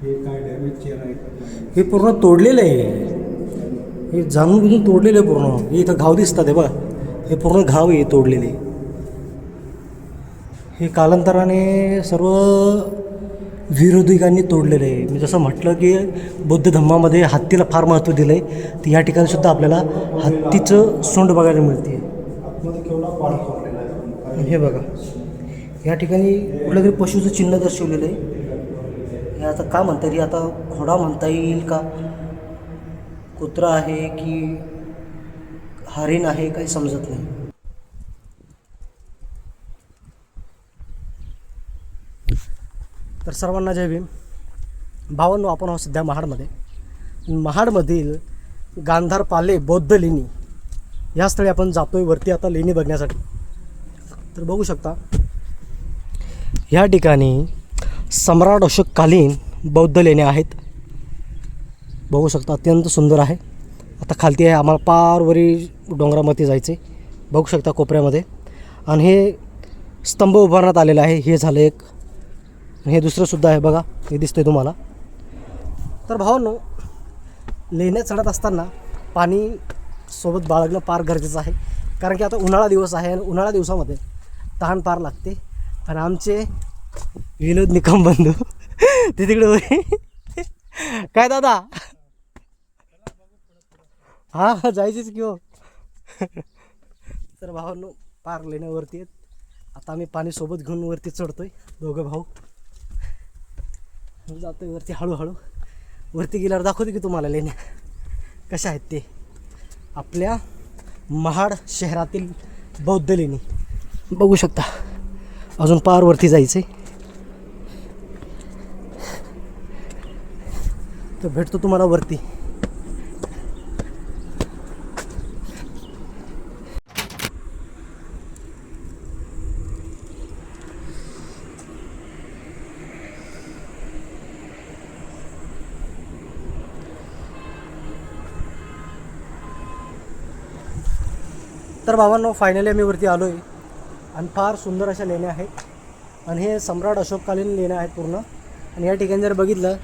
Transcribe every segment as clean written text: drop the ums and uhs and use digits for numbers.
हे पूर्ण तोडलेलं आहे, हे जाणून बुजून तोडलेलं आहे पूर्ण. हे इथं घाव दिसतात आहे बघा, हे पूर्ण घाव आहे तोडलेले. हे कालांतराने सर्व विरोधिकांनी तोडलेलं आहे. मी जसं म्हटलं की बौद्ध धम्मामध्ये हत्तीला फार महत्त्व दिलं आहे, तर या ठिकाणी सुद्धा आपल्याला हत्तीचं सोंड बघायला मिळते. हे बघा, या ठिकाणी कुठल्या तरी पशुचं चिन्ह दर्शवलेलं आहे. हे आता का म्हणता येईल, आता घोडा म्हणता येईल का, कुत्रा आहे की हरिण आहे, काही समजत नाही. तर सर्वांना जय भीम. भावांनो, आपण आहोत सध्या महाडमध्ये. महाडमधील गांधार पाले बौद्ध लेणी या स्थळी आपण जातोय वरती आता लेणी बघण्यासाठी. तर बघू शकता या ठिकाणी सम्राट अशोककालीन बौद्ध लेण्या आहेत. बघू शकता अत्यंत सुंदर आहे. आता खालती आहे, आम्हाला पारवरी डोंगरामध्ये जायचं आहे. बघू शकता कोपऱ्यामध्ये, आणि हे स्तंभ उभारण्यात आलेलं आहे. हे झालं एक, हे दुसरंसुद्धा आहे बघा, हे दिसतंय तुम्हाला. तर भावांनो, लेण्या चढत असताना पाणी सोबत बाळगणं फार गरजेचं आहे, कारण की आता उन्हाळा दिवस आहे आणि उन्हाळ्या दिवसामध्ये तहान फार लागते. आणि आमचे विनोद निकम बंधू ते तिकडे होते. काय दादा, हां जायचीच की हो. तर भावांनो, पार लेण्यावरती आहेत. आता आम्ही पाणी सोबत घेऊन वरती चढतोय, दोघं भाऊ जातोय वरती हळूहळू. वरती गेल्यावर दाखवते की तुम्हाला लेण्या कशा आहेत ते. आपल्या महाड शहरातील बौद्ध लेणी बघू शकता. अजून पार वरती जायचं आहे, तर भेटतो तुम्हाला वरती. तर बाबांनो, फायनली आम्ही वरती आलो आहे आणि फार सुंदर अशा लेण्या आहेत. आणि हे सम्राट अशोककालीन लेण्या आहेत पूर्ण. आणि या ठिकाणी जर बघितलं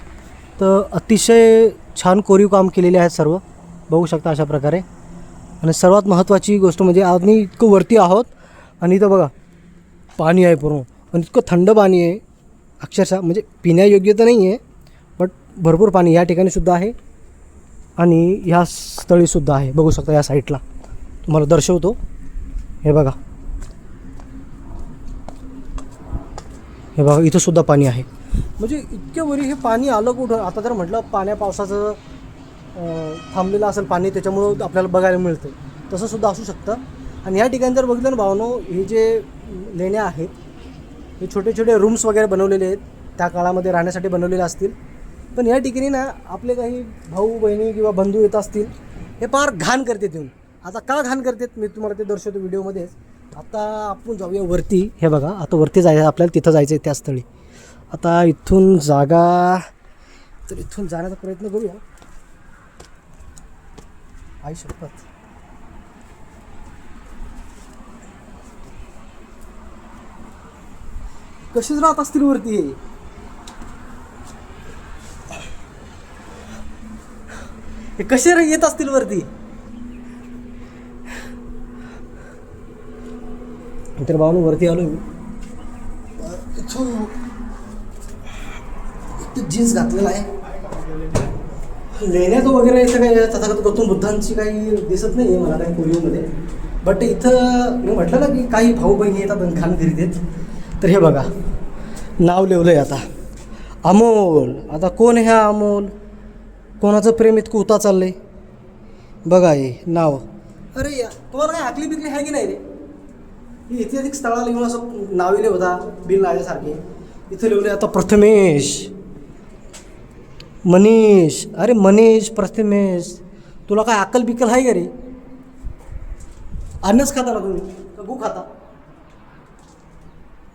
तर अतिशय छान कोरीव काम केलेले आहेत सर्व, बघू शकता अशा प्रकारे. आणि सर्वात महत्त्वाची गोष्ट म्हणजे आम्ही इतकं वरती आहोत आणि इथं बघा पाणी आहे पूर्ण, आणि इतकं थंड पाणी आहे अक्षरशः, म्हणजे पिण्यायोग्य तर नाही आहे बट भरपूर पाणी या ठिकाणीसुद्धा आहे आणि ह्या स्थळीसुद्धा आहे. बघू शकता या साईडला, तुम्हाला दर्शवतो. हे बघा, हे बघा, इथं सुद्धा पाणी आहे. म्हणजे इतक्या वरी हे पाणी आलं कुठं. आता जर म्हटलं पाण्या पावसाचं थांबलेलं असेल पाणी, त्याच्यामुळं आपल्याला बघायला मिळतं, तसंसुद्धा असू शकतं. आणि या ठिकाणी जर बघितलं ना भावानो, हे जे लेण्या आहेत हे छोटे छोटे रूम्स वगैरे बनवलेले आहेत, त्या काळामध्ये राहण्यासाठी बनवलेले असतील. पण या ठिकाणी ना आपले काही भाऊ बहिणी किंवा बंधू येत असतील, हे फार घाण करतात येऊन. आता का घाण करतात मी तुम्हाला ते दर्शवतो व्हिडिओमध्येच. आता आपण जाऊया वरती. हे बघा, आता वरती जायचं आपल्याला, तिथं जायचं आहे त्या स्थळी. आता इथून जागा, तर इथून जाण्याचा प्रयत्न करूया. आई शपथ, कशीच राहत असतील वरती हे कसे येत असतील वरती. तर भावानं वरती आलो मी. इथून जीन्स घातलेला आहे. लेण्याचं वगैरे इथं काही तथागत गौतम बुद्धांची काही दिसत नाही आहे मला काही व्हिडिओमध्ये. बट इथं मी म्हटलं ना की काही भाऊ बहिणी येतात आणि घाण करीत आहेत. तर हे बघा, नाव लिवलं आहे आता, अमोल. आता कोण ह्या अमोल, कोणाचं प्रेम इतकं उता चाललं आहे बघा हे नाव. अरे या तुम्हाला काही आकली बिकली आहे की नाही रे. हे ऐतिहासिक स्थळाला लिहून असं नाव लिहिले होता बिल लावल्यासारखे. इथं लिहिलं आता प्रथमेश, मनीष. अरे मनीष, प्रथमेश, तुला काय अक्कल बिकल आहे का रे. अन्नच खाता ना तुम्ही का गु खाता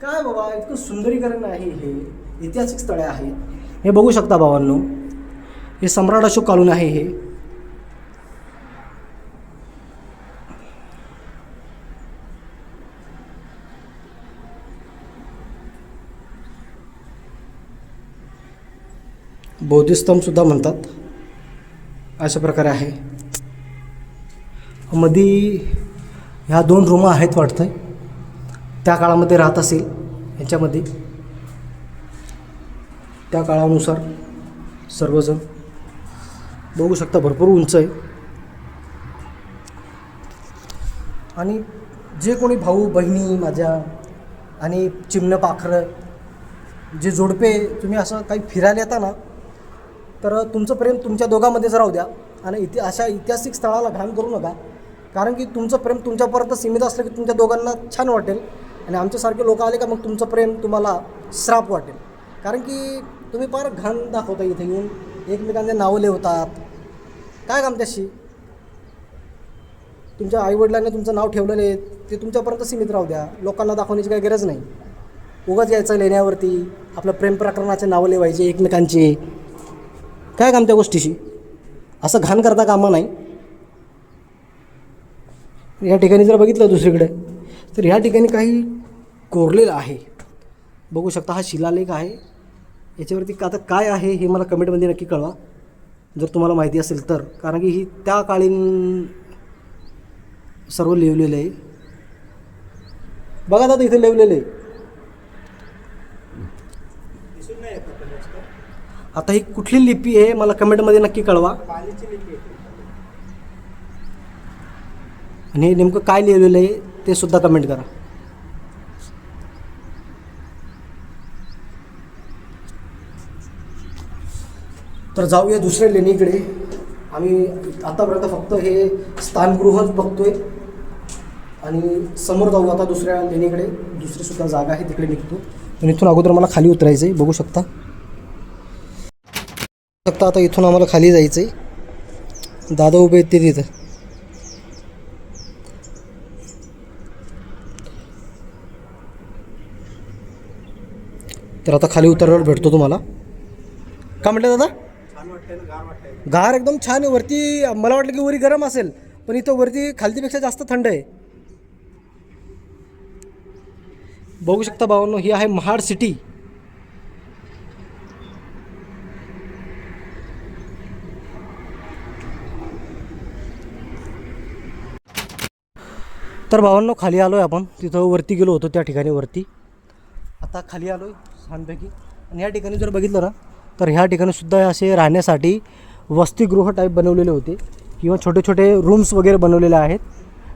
काय बाबा. इतकं सुंदरीकरण आहे, हे ऐतिहासिक स्थळे आहेत. हे बघू शकता भावांनो, हे सम्राट अशोक कालीन आहे. हे बौद्धिस्तंभसुद्धा म्हणतात. अशा प्रकारे आहे. मध्ये ह्या 2 रूम आहेत वाटतं. त्या काळामध्ये राहत असेल ह्याच्यामध्ये, त्या काळानुसार सर्वजण बघू शकता. भरपूर उंच आहे. आणि जे कोणी भाऊ बहिणी माझ्या आणि चिमणं पाखरं जे जोडपे तुम्ही असं काही फिरायला येता ना, तर तुमचं प्रेम तुमच्या दोघांमध्येच राहू द्या आणि अशा ऐतिहासिक स्थळाला घाण करू नका. कारण की तुमचं प्रेम तुमच्यापर्यंत सीमित असलं की तुमच्या दोघांना छान वाटेल आणि आमच्यासारखे लोक आले का मग तुमचं प्रेम तुम्हाला श्राप वाटेल. कारण की तुम्ही फार घाण दाखवता इथे येऊन, एकमेकांचे नावं लिहतात. काय काम त्याशी? तुमच्या आईवडिलांनी तुमचं नाव ठेवलेलं आहे ते तुमच्यापर्यंत सीमित राहू द्या. लोकांना दाखवण्याची काही गरज नाही. उगाच यायचं लेण्यावरती आपलं प्रेम प्रकरणाचे नावं लिहायचे एकमेकांचे. काय काम त्या गोष्टीशी? असं घाण करता कामा नाही. या ठिकाणी जर बघितलं दुसरीकडे तर ह्या ठिकाणी काही कोरलेलं आहे. बघू शकता. हा शिलालेख आहे. याच्यावरती आता काय आहे हे मला कमेंटमध्ये नक्की कळवा जर तुम्हाला माहिती असेल तर. कारण की ही त्या काळीन सर्व लिहिलेलं आहे. बघा दादा इथे लिहिलेलं आहे. आता ही कुठली लिपी आहे मला कमेंटमध्ये नक्की कळवा. आणि हे नेमकं काय लिहिलेलं आहे ते सुद्धा कमेंट करा. तर जाऊया दुसऱ्या लेणीकडे. आम्ही आतापर्यंत फक्त हे स्थानगृहच बघतोय आणि समोर जाऊ आता दुसऱ्या लेणीकडे. दुसरीसुद्धा जागा आहे तिकडे निघतो. पण इथून अगोदर मला खाली उतरायचं आहे. बघू शकता. आता इथून आम्हाला खाली जायचं आहे. दादा उभे आहेत ते तिथं. तर आता खाली उतरल्यावर भेटतो तुम्हाला. काय म्हटलं दादा? गार एकदम छान आहे. वरती मला वाटलं की वरी गरम असेल पण इथं वरती खालतीपेक्षा जास्त थंड आहे. बघू शकता भावांनो, ही आहे महाड सिटी. तर भावांनो खाली आलो आहे आपण. तिथं वरती गेलो होतो त्या ठिकाणी वरती. आता खाली आलो आहे छानपैकी. आणि ह्या ठिकाणी जर बघितलं ना तर ह्या ठिकाणीसुद्धा असे राहण्यासाठी वसतिगृह टाईप बनवलेले होते किंवा छोटे छोटे रूम्स वगैरे बनवलेले आहेत.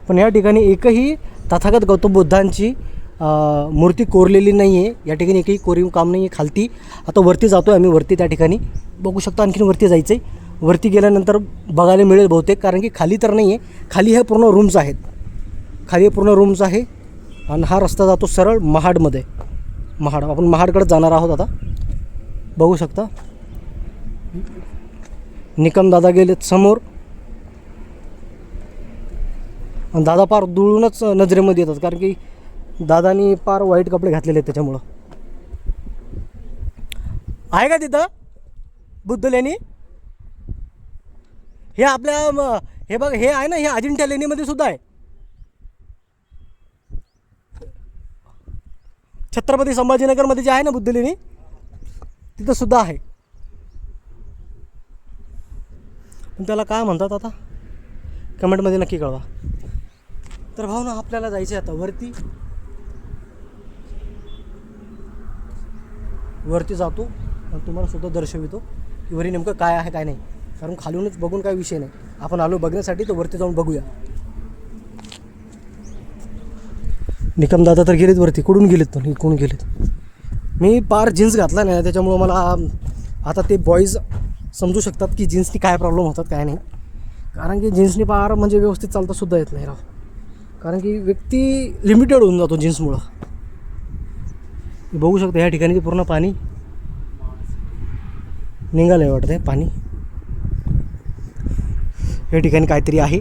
पण या ठिकाणी एकही तथागत गौतम बुद्धांची मूर्ती कोरलेली नाही आहे. या ठिकाणी एकही कोरीव काम नाही आहे खालती. आता वरती जातो आहे आम्ही. वरती त्या ठिकाणी बघू शकतो. आणखीन वरती जायचं आहे. वरती गेल्यानंतर बघायला मिळेल बहुतेक. कारण की खाली तर नाही आहे. खाली हे पूर्ण रूम्स आहेत. खाली पूर्ण रूम्स आहे. आणि हा रस्ता जातो सरळ महाडमध्ये. महाड आपण महाडकडे जाणार आहोत आता. बघू शकता. निकमदादा गेलेत समोर. आणि दादा पार दुळूनच नजरेमध्ये येतात कारण की दादानी पार वाईट कपडे घातलेले आहेत त्याच्यामुळं. आहे का तिथं बुद्ध लेणी? हे आपल्या हे बघ हे आहे ना, हे अजिंठा लेणीमध्ये सुद्धा आहे. छत्रपती संभाजीनगरमध्ये जे आहे ना बुद्ध लेणी तिथं सुद्धा आहे. पण त्याला काय म्हणतात आता कमेंटमध्ये नक्की कळवा. तर भाऊ ना आपल्याला जायचं आहे आता वरती. वरती जातो आणि तुम्हाला सुद्धा दर्शवितो की वरी नेमकं काय आहे काय नाही. कारण खालूनच बघून काय विषय नाही. आपण आलो बघण्यासाठी तर वरती जाऊन बघूया. निकमदादा तर गेलेत वरती. कुठून गेलेत पण इकडून गेलेत. मी पार जीन्स घातला नाही त्याच्यामुळं मला आता ते बॉईज समजू शकतात की जीन्सनी काय प्रॉब्लेम होतात काय नाही. कारण की जीन्सनी पार म्हणजे व्यवस्थित चालता सुद्धा येत नाही राव. कारण की व्यक्ती लिमिटेड होऊन जातो जीन्समुळं. बघू शकता ह्या ठिकाणी पूर्ण पाणी निघालं आहे वाटतं. पाणी या ठिकाणी काहीतरी आहे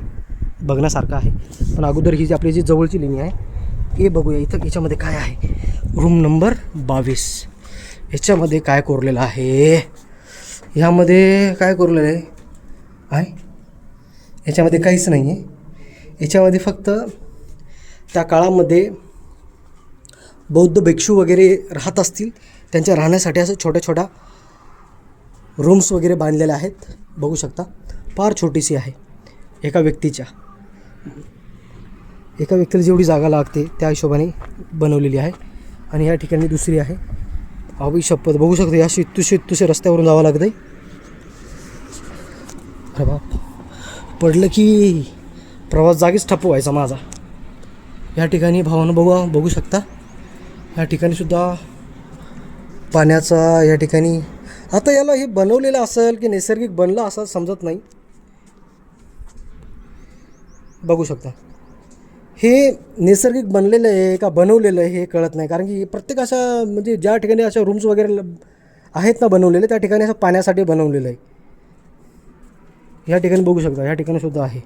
बघण्यासारखं आहे. पण अगोदर ही जी आपली जी जवळची लेणी आहे हे बघूया. इथं याच्यामध्ये काय आहे. Room number 22. याच्यामध्ये काय कोरलेलं आहे. ह्यामध्ये काय कोरलेलं आहे याच्यामध्ये काहीच नाही आहे. याच्यामध्ये फक्त त्या काळामध्ये बौद्ध भिक्षू वगैरे राहत असतील त्यांच्या राहण्यासाठी असं छोट्या छोट्या रूम्स वगैरे बांधलेल्या आहेत. बघू शकता फार छोटीशी आहे. एका व्यक्तीला जेवढी जागा लागते त्या हिशोबाने बनवलेली आहे. आणि या ठिकाणी दुसरी आहे. अहो शपथ, बघू शकता या इतुसे रस्त्यावरून जावं लागतं आहे. अरे बाप, पडलं की प्रवास जागीच ठप्प व्हायचा माझा. या ठिकाणी भावानं बघू शकता या ठिकाणी सुद्धा पाण्याचा या ठिकाणी. आता याला हे बनवलेलं असेल की नैसर्गिक बनलं असं समजत नाही. बघू शकता हे नैसर्गिक बनलेलं आहे का बनवलेलं आहे हे कळत नाही. कारण की प्रत्येक अशा म्हणजे ज्या ठिकाणी अशा रूम्स वगैरे आहेत ना बनवलेले, त्या ठिकाणी असं पाण्यासाठी बनवलेलं आहे. या ठिकाणी बघू शकता या ठिकाणी सुद्धा आहे.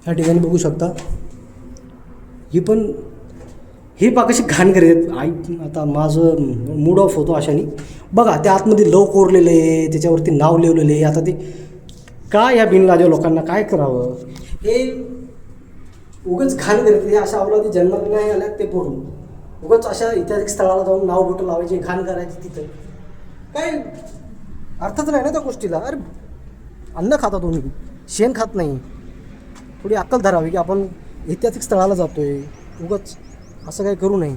या ठिकाणी बघू शकता ही कशी घाण करेल. आता माझं मूड ऑफ होतो अशाने. बघा त्या आतमध्ये लव कोरलेलं आहे, त्याच्यावरती नाव लिहिलेलं आहे. आता ते काय या बिनलाजा लोकांना काय करावं. हे उगाच घाण करते. हे अशा अवलादी जन्मात नाही आल्या ते पडून उगाच अशा ऐतिहासिक स्थळाला जाऊन नाव बोटं लावायचे, घाण करायची. तिथं काय अर्थच नाही ना त्या गोष्टीला. अरे अन्न खाता तुम्ही, शेण खात नाही. थोडी अक्कल धरावी की आपण ऐतिहासिक स्थळाला जातोय. उगाच असं काही करू नये.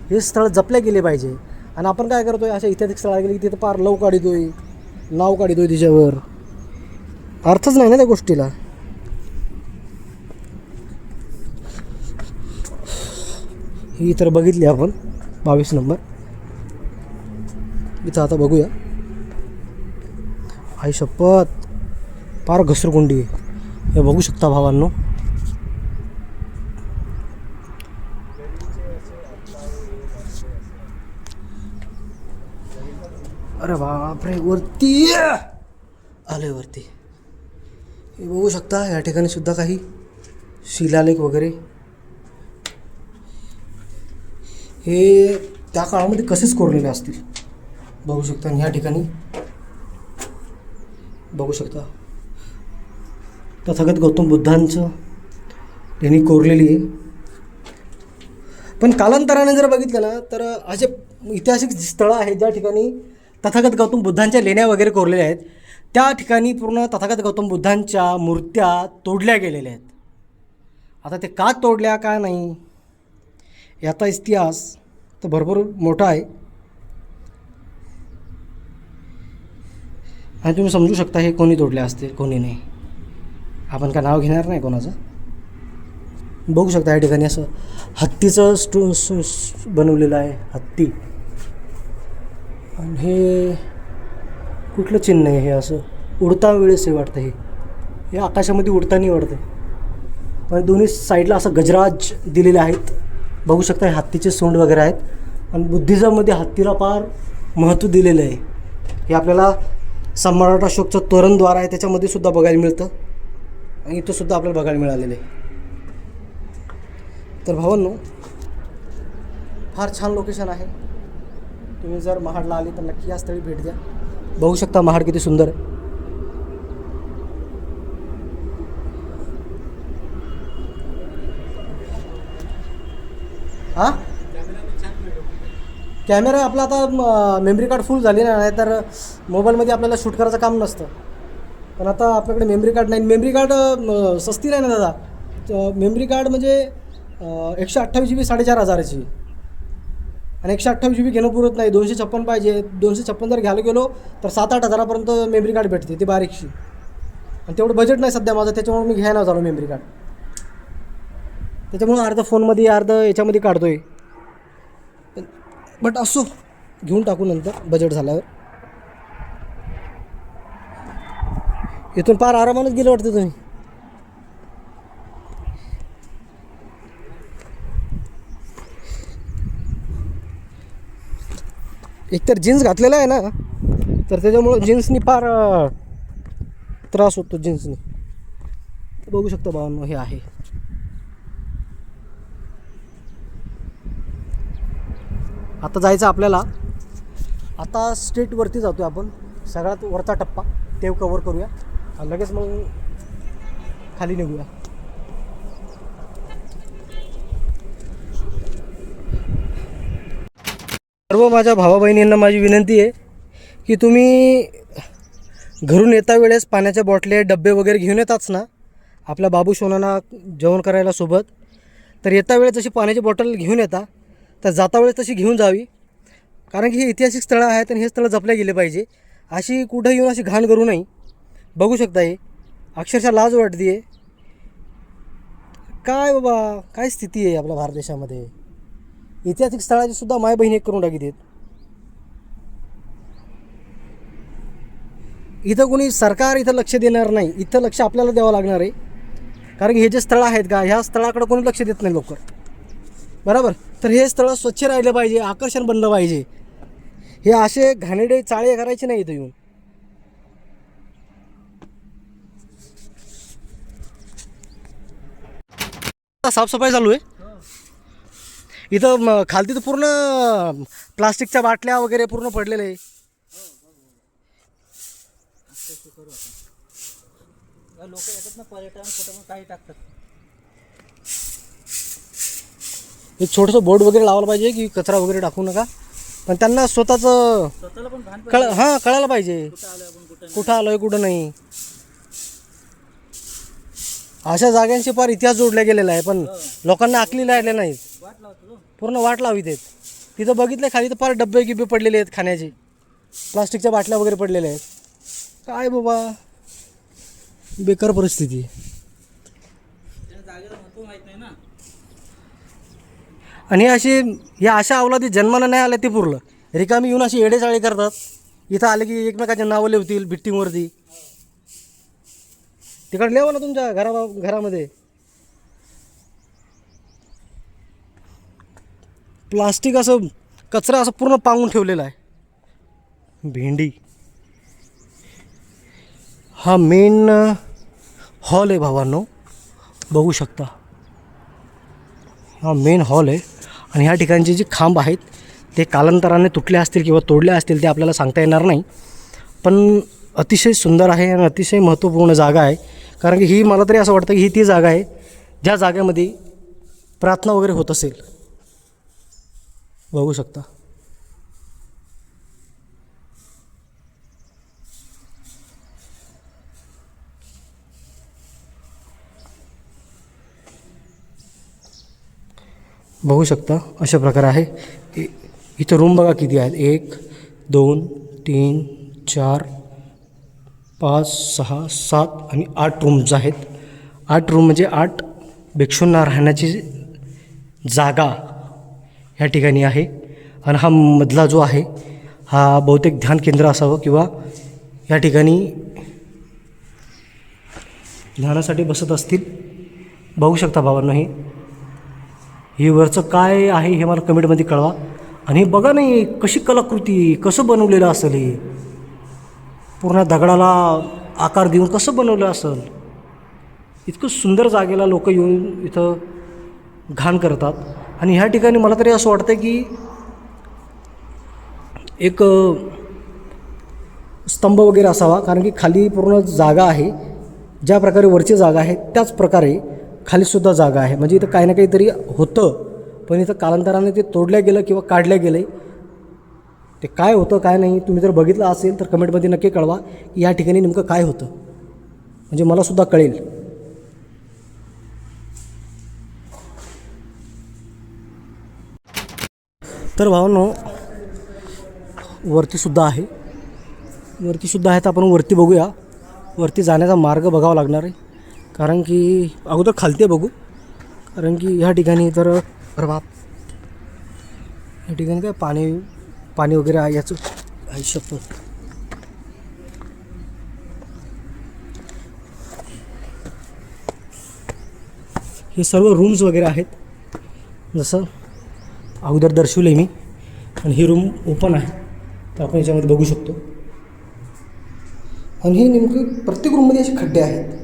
हे स्थळ जपले गेले पाहिजे. आणि आपण काय करतोय अशा ऐतिहासिक स्थळाला गेले की तिथं पार लव काढतोय, नाव काढतोय तिच्यावर. अर्थच नाही ना त्या गोष्टीला. ही तर बघितली आपण 22 नंबर. इथं आता बघूया. आई शपथ, फार घसरगुंडी आहे. हे बघू शकता भावांनो. अरे बापरे, वरती आले वरती. हे बघू शकता या ठिकाणी सुद्धा काही शिलालेख वगैरे. हे त्या काळामध्ये कसेच कोरलेले असतील बघू शकता. आणि ह्या ठिकाणी बघू शकता तथागत गौतम बुद्धांचं त्यांनी कोरलेली आहे. पण कालांतराने जर बघितलं ना तर असे ऐतिहासिक स्थळं आहेत ज्या ठिकाणी तथागत गौतम बुद्धांच्या लेण्या वगैरे कोरलेल्या आहेत. त्या ठिकाणी पूर्ण तथागत गौतम बुद्धांच्या मूर्त्या तोडल्या गेलेल्या आहेत. आता ते का तोडल्या का नाही याचा इतिहास तर भरपूर मोठा आहे. आणि तुम्ही समजू शकता हे कोणी तोडले असतील कोणी नाही. आपण का नाव घेणार नाही कोणाचं. बघू शकता या ठिकाणी असं हत्तीचं बनवलेलं आहे. हत्ती. आणि हे कुठलं चिन्ह आहे. हे असं उडता वेळेस हे वाटतं. हे आकाशामध्ये उडताना वाटतं. आणि दोन्ही साईडला असं गजराज दिलेले आहेत. बघू शकता हे हत्तीचे सोंड वगैरे आहेत. आणि बुद्धिझममध्ये हत्तीला फार महत्त्व दिलेलं आहे. हे आपल्याला सम्राट अशोकचं तोरणद्वार आहे त्याच्यामध्ये सुद्धा बघायला मिळतं. आणि इथं सुद्धा आपल्याला बघायला मिळालेलं आहे. तर भावांनो फार छान लोकेशन आहे. तुम्ही जर महाडला आले तर नक्की या स्थळी भेट द्या. बघू शकता महाड किती सुंदर आहे. हां कॅमेरा आपला आता मेमरी कार्ड फुल झाली नाही तर मोबाईलमध्ये आपल्याला शूट करायचं काम नसतं. पण आता आपल्याकडे मेमरी कार्ड नाही. मेमरी कार्ड सस्ती नाही ना दादा. मेमरी कार्ड म्हणजे 128 GB 4,500ची. आणि 128 GB घेणं पुरत नाही. 256 पाहिजे. 256 जर घ्यायला गेलो तर 7-8 हजारापर्यंत मेमरी कार्ड भेटते. ती बारीकशी. आणि तेवढं बजेट नाही सध्या माझं. त्याच्यामुळे मी घ्यायला झालो मेमरी कार्ड. त्याच्यामुळे अर्ध फोनमध्ये अर्ध याच्यामध्ये काढतो आहे. बट असो घेऊन टाकू नंतर बजेट झाल्यावर. इथून फार आरामानच गेलं वाटतं तुम्ही. एकतर जीन्स घातलेला आहे ना तर त्याच्यामुळं जीन्सनी फार त्रास होतो जीन्सनी. बघू शकतो भावांनो हे आहे. आता जायचं आपल्याला. आता स्ट्रेटवरती जातो आपण. सगळ्यात वरचा टप्पा ते कवर करूया. लगेच मग खाली निघूया. सर्व माझ्या भावा बहिणींना माझी विनंती आहे की तुम्ही घरून येता वेळेस पाण्याच्या बॉटले डब्बे वगैरे घेऊन येताच ना आपल्या बाबू सोनांना जेवण करायला सोबत, तर येता वेळेस जशी पाण्याची बॉटल घेऊन येता तर जाता वेळेस तशी घेऊन जावी. कारण की ही ऐतिहासिक स्थळं आहेत आणि हे स्थळं जपले गेले पाहिजे. अशी कुठं येऊन अशी घाण करू नये. बघू शकता हे अक्षरशः लाज वाटते आहे. काय बाबा काय स्थिती आहे आपल्या भारत देशामध्ये. ऐतिहासिक स्थळाची सुद्धा माय बहिणी करून टाकीत आहेत. इथं कोणी सरकार इथं लक्ष देणार नाही, इथं लक्ष आपल्याला द्यावं लागणार आहे. कारण की हे जे स्थळं आहेत का ह्या स्थळाकडे कोणी लक्ष देत नाही लवकर, बरोबर. तर हे स्थळं स्वच्छ राहिलं पाहिजे, आकर्षण बनलं पाहिजे. हे असे घाणेरडे चाळे करायचे नाही इथं येऊन. साफसफाई चालू आहे इथं. खालती तर पूर्ण प्लास्टिकच्या बाटल्या वगैरे पूर्ण पडलेले आहे. लोक येतात ना पर्यटन कुठं पण काही टाकतात. एक छोटंसं बोर्ड वगैरे लावायला पाहिजे की कचरा वगैरे टाकू नका, पण त्यांना स्वतःचं स्वतःला पण भान कळायला पाहिजे कुठं आलोय आपण कुठं आलोय कुठं नाही. अशा जागांशी फार इतिहास जोडला गेलेला आहे, पण लोकांना आखली राहिले नाहीत. वाट लावतो. पूर्ण वाट लावित आहेत. तिथं बघितलं खाली तर फार डब्बे गिब्बे पडलेले आहेत खाण्याचे, प्लास्टिकच्या बाटल्या वगैरे पडलेल्या आहेत. काय बाबा बेकार परिस्थिती. जागेला महत्व माहित नाही ना. आणि या अशा अवलादी जन्माला नाही आल्या ते पुरलं. रिकामी येऊन अशी येडेचाळे करतात. इथं आले की एकमेकाच्या नावं लिहतील भिट्टींवरती. तिकडे लिहावं ना तुमच्या घरामध्ये. प्लास्टिक असं कचरा असं पूर्ण पांगून ठेवलेला आहे. भेंडी हा मेन हॉल आहे भावांनो, बघू शकता. हा मेन हॉल आहे आणि ह्या ठिकाणचे जे खांब आहेत ते कालांतराने तुटले असतील किंवा तोडले असतील ते आपल्याला सांगता येणार नाही. पण अतिशय सुंदर आहे आणि अतिशय महत्त्वपूर्ण जागा आहे. कारण की ही मला तरी असं वाटतं की ही ती जागा आहे ज्या जागेमध्ये प्रार्थना वगैरे होत असेल. बघू शकता. बघू शकता अशा प्रकारे आहे. इथं रूम बघा किती आहेत. 1 2 3 4 5 6 7 आणि 8 रूम्स आहेत. 8 रूम म्हणजे 8 भिक्षूंना राहण्याची जागा ह्या ठिकाणी आहे. आणि हा मधला जो आहे हा बहुतेक ध्यान केंद्र असावं किंवा या ठिकाणी ध्यानासाठी बसत असतील. बघू शकता भावांनो ही वरचं काय आहे हे मला कमेंटमध्ये कळवा. आणि बघा नाही कशी कलाकृती, कसं बनवलेलं असेल हे. पूर्ण दगडाला आकार देऊन कसं बनवलं असेल. इतकं सुंदर जागेला लोक येऊन इथं घाण करतात. आणि ह्या ठिकाणी मला तरी असं वाटतं की एक स्तंभ वगैरे असावा. कारण की खाली पूर्ण जागा आहे. ज्या प्रकारे वरची जागा आहे त्याच प्रकारे खालीसुद्धा जागा आहे. म्हणजे इथं काही ना काहीतरी होतं, पण इथं कालांतराने ते तोडलं गेलं किंवा काढलं गेलं. ते काय होतं काय नाही तुम्ही जर बघितलं असेल तर कमेंटमध्ये नक्की कळवा की या ठिकाणी नेमकं काय होतं, म्हणजे मलासुद्धा कळेल. तर भावांनो वरतीसुद्धा आहे. वरतीसुद्धा आहे तर आपण वरती बघूया. वरती जाण्याचा मार्ग बघावा लागणार आहे. कारण की अगोदर खालते बघू. कारण की ह्या ठिकाणी तर अरे बाप, या ठिकाणी काय पाणी वगैरे आहे याचं आयुष्यात. हे सर्व रूम्स वगैरे आहेत जसं अगोदर दर्शवले मी. आणि ही रूम ओपन आहे तर आपण याच्यामध्ये बघू शकतो. आणि ही नेमकी प्रत्येक रूममध्ये असे खड्डे आहेत.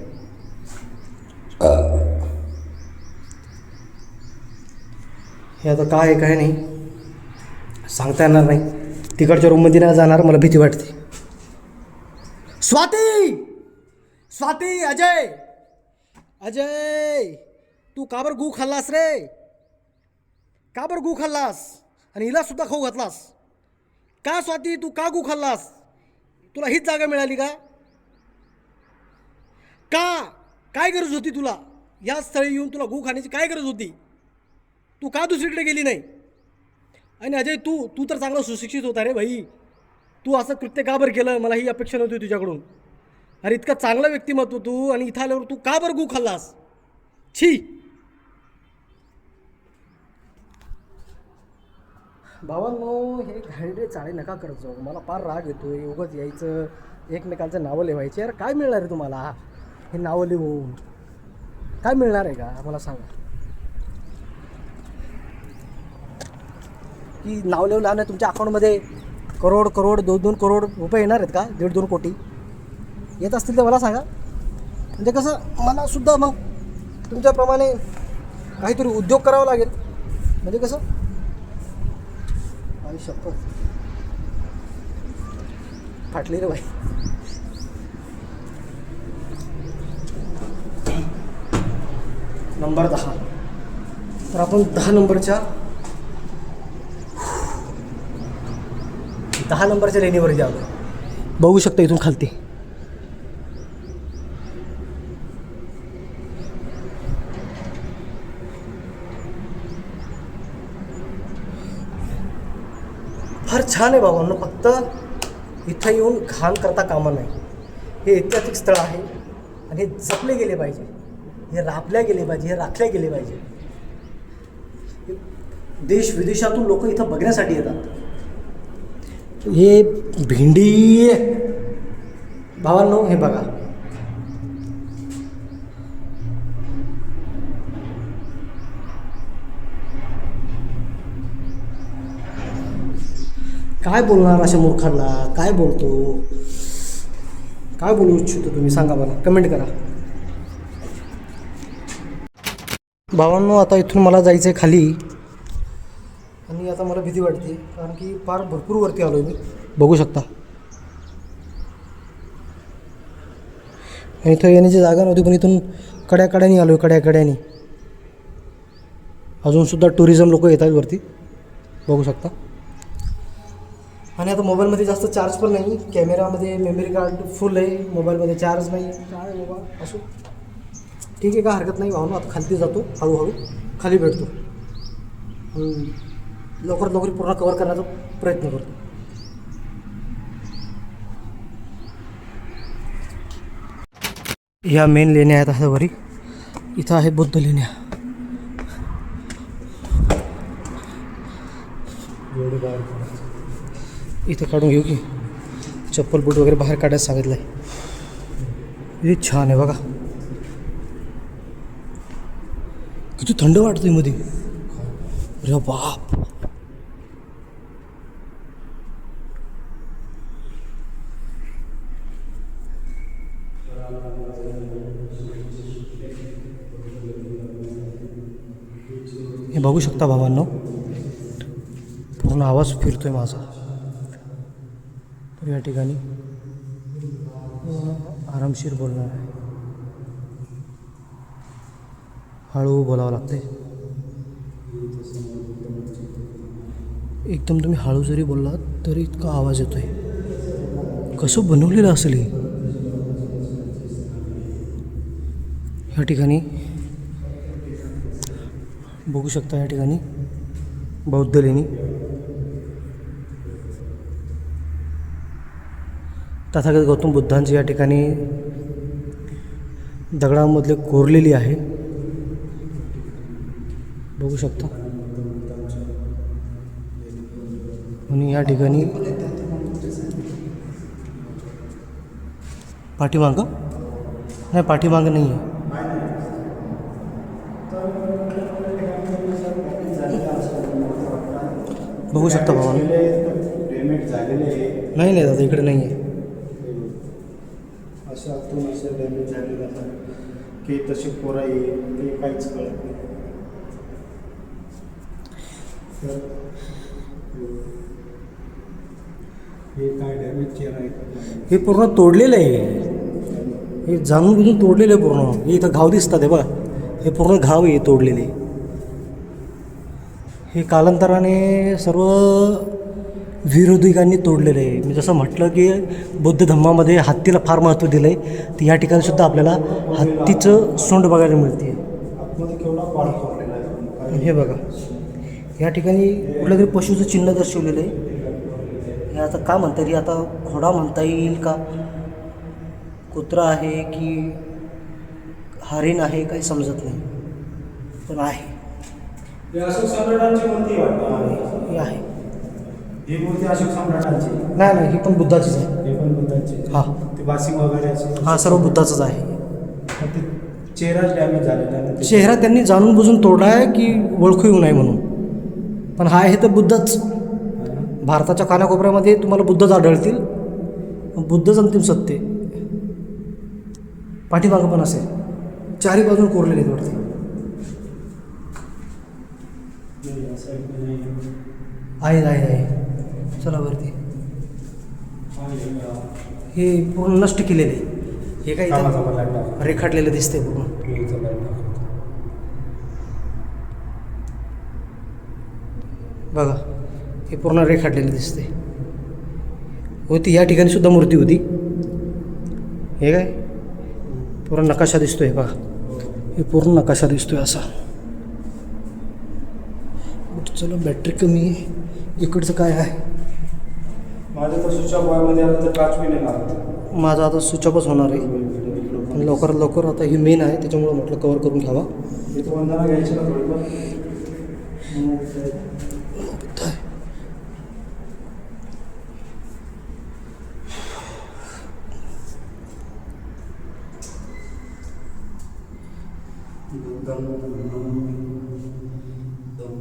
हे आता काय आहे काय नाही सांगता येणार नाही. तिकडच्या रूममध्ये नाही जाणार, मला भीती वाटते. स्वाती अजय तू का बरं गू खाल्लास रे? का बरं गू खाल्लास आणि हिला सुद्धा खाऊ घातलास? का स्वाती तू का गू खाल्लास? तुला हीच जागा मिळाली का? काय गरज होती तुला या स्थळी येऊन? तुला गू खाण्याची काय गरज होती? तू का दुसरीकडे गेली नाही? आणि अजय तू तर चांगला सुशिक्षित होता रे भाई. तू असं कृत्य का बरं केलं? मला ही अपेक्षा नव्हती तुझ्याकडून. अरे इतका चांगला व्यक्तिमत्व तू, आणि इथं आल्यावर तू का बरं गू खाल्लास? छी. भावांनो, हे घाणेरडे चाळे नका करत जाऊ. मला फार राग येतोय. उगाच यायचं, एकमेकांचं नावं लिहायची. यार काय मिळणार आहे तुम्हाला हे नावं लिहून? काय मिळणार आहे का मला सांगा? की नाव लिहून आणलं तुमच्या अकाउंटमध्ये करोड 2 करोड रुपये येणार आहेत का? 1.5-2 कोटी येत असतील तर मला सांगा. म्हणजे कसं मला सुद्धा मग तुमच्याप्रमाणे काहीतरी उद्योग करावा लागेल. म्हणजे कसं आई शपथ फाटली रे बाई. नंबर 10. तर आपण 10 नंबरच्या लेणीवर जाऊ. बघू शकता इथून खालती. फार छान आहे बाबांनो. फक्त इथं येऊन घाण करता कामा नाही. हे ऐतिहासिक स्थळ आहे आणि हे जपले गेले पाहिजे, हे राखल्या गेले पाहिजे, हे राखले गेले पाहिजे. देश विदेशातून लोक इथं बघण्यासाठी येतात. हे भेंडी भावांनो, हे बघा. काय बोलणार अशा मूर्खांना? काय बोलतो? काय बोलू इच्छितो तुम्ही सांगा मला, कमेंट करा. भावांनो, आता इथून मला जायचं आहे खाली. आणि आता मला भीती वाटते, कारण की फार भरपूर वरती आलो आहे मी. बघू शकता. आणि इथं येण्याची जागा नव्हती, पण इथून कड्याकड्यानी आलो आहे, कड्याकड्यानी. अजूनसुद्धा टुरिझम लोक येत आहेत वरती, बघू शकता. आणि आता मोबाईलमध्ये जास्त चार्ज पण नाही. कॅमेरामध्ये मेमरी कार्ड फुल आहे, मोबाईलमध्ये चार्ज नाही. काय बाबा असो, ठीक आहे, काय हरकत नाही भावना. आता खाली जातो, हळूहळू खाली भेटतो. लवकरात लवकर पूर्ण कवर करण्याचा प्रयत्न करतो. ह्या मेन लेण्या आहेत आता वरी. इथं आहे बुद्ध लेण्या. इथं काढून घेऊ की चप्पल बूट वगैरे बाहेर काढायला सांगितलं आहे. हे छान आहे बघा. किती थंड वाटतंय मध्ये. अरे बाप. हे बघू शकता भावांनो, पूर्ण आवाज फिरतोय माझा. तर या ठिकाणी आरामशीर बोलणार आहे, हळू बोलावं लागते. एकदम तुम्ही हळू जरी बोललात तरी इतका आवाज येतोय. कसं बनवलेलं असेल हे. या ठिकाणी बघू शकता, या ठिकाणी बौद्ध लेणी. तथागत गौतम बुद्धांची या ठिकाणी दगडामधले कोरलेली आहे, बघू शकता. आणि या ठिकाणी पाठीमागं नाही, पाठीमागं नाही आहे. बघू शकता भावा. नाही नाही दादा, इकडे नाही आहे. अशा आतून असे डॅमेज झालेले असतात की तशी पोरा येईल ते काहीच कळत नाही. तर हे काय डॅमेज केलं आहे? हे पूर्ण तोडलेलं आहे. हे जाणून बुजून तोडलेलं आहे पूर्ण. हे इथं घाव दिसतात आहे बघा, हे पूर्ण घाव आहे तोडलेले. हे कालांतराने सर्व विरोधिकांनी तोडलेलं आहे. मी जसं म्हटलं की बौद्ध धम्मामध्ये हत्तीला फार महत्त्व दिलं आहे, तर या ठिकाणी सुद्धा आपल्याला हत्तीचं सोंड बघायला मिळते. आतमध्ये केवढा पाड खोडलेला आहे. हे बघा, या ठिकाणी कुठलं तरी पशुचं चिन्ह दर्शवलेलं आहे. हे आता का म्हणता येईल, आता घोडा म्हणता येईल का, कुत्रा आहे की हरिण आहे, काही समजत नाही, पण आहे. हे अशोक सम्राटांची मूर्ती वाटतं. हे आहे. ही मूर्ती अशोक सम्राटांची. नाही नाही, ही पण बुद्धाचीच आहे. हे पण बुद्धांची. हां ते बासिंग वगैरे असे. हा सर्व बुद्धाचंच आहे. पण ते चेहराच डॅमेज झालेला आहे. चेहरा त्यांनी जाणून बुजून तोडला आहे की ओळखू येऊ नये म्हणून, पण हा आहे तर बुद्धच. भारताच्या कानाकोपऱ्यामध्ये तुम्हाला बुद्धच आढळतील. बुद्धच अंतिम सत्य. पाठीमागं पण असेल, चारी बाजून कोरलेले आहेत वरती. आहे. चला वरती. हे पूर्ण नष्ट केलेले आहे. हे काय इथं रेखाटलेलं दिसतंय पूर्ण. बघा, हे पूर्ण रेखाटलेलं दिसते. होती या ठिकाणी सुद्धा मूर्ती होती. हे काय पूर्ण नकाशा दिसतोय बघा, हे पूर्ण नकाशा दिसतोय असा. चला, बॅटरी कमी आहे. इकडचं काय आहे, माझं तर स्विच ऑफ व्हायमध्ये आता तर काच बी नाही लागत. माझा आता स्विच ऑफच होणार आहे. पण लवकरात लवकर, आता ही मेन आहे त्याच्यामुळं म्हटलं कवर करून घ्यावा. इथं वंदना घ्यायची ना थोडीफार.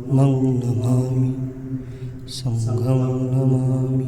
मं नमामि संघं नमामि.